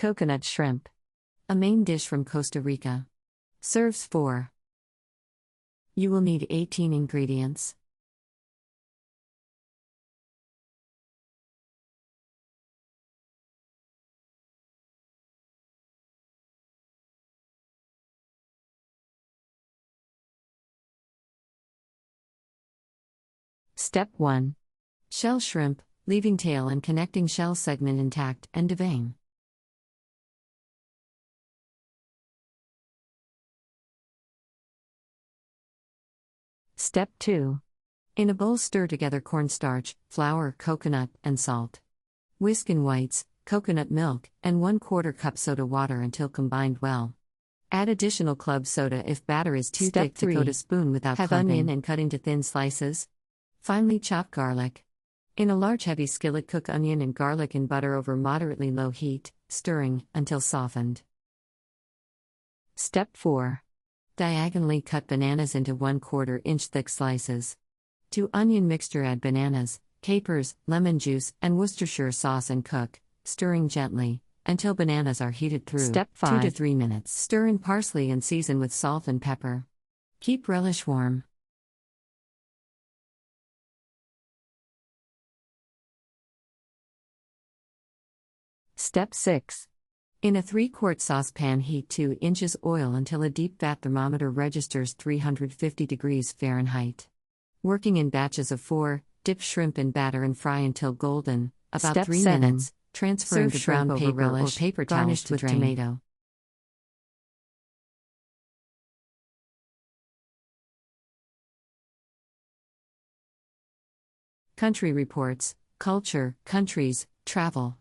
Coconut shrimp. A main dish from Costa Rica. Serves 4. You will need 18 ingredients. Step 1. Shell shrimp, leaving tail and connecting shell segment intact and devein. Step 2. In a bowl, stir together cornstarch, flour, coconut, and salt. Whisk in whites, coconut milk, and 1/4 cup soda water until combined well. Add additional club soda if batter is too thick to coat a spoon without clumping. Have onion and cut into thin slices. Finely chop garlic. In a large heavy skillet, cook onion and garlic in butter over moderately low heat, stirring until softened. Step 4. Diagonally cut bananas into 1/4 inch thick slices. To onion mixture, add bananas, capers, lemon juice, and Worcestershire sauce and cook, stirring gently, until bananas are heated through. Step 5. 2 to 3 minutes. Stir in parsley and season with salt and pepper. Keep relish warm. Step 6. In a 3-quart saucepan, heat 2 inches oil until a deep vat thermometer registers 350 degrees Fahrenheit. Working in batches of 4, dip shrimp in batter and fry until golden, about Step 3 7. minutes, transferring Serve to brown shrimp paper over relish, or paper towels garnished to with drain. tomato. Country Reports, Culture, Countries, Travel.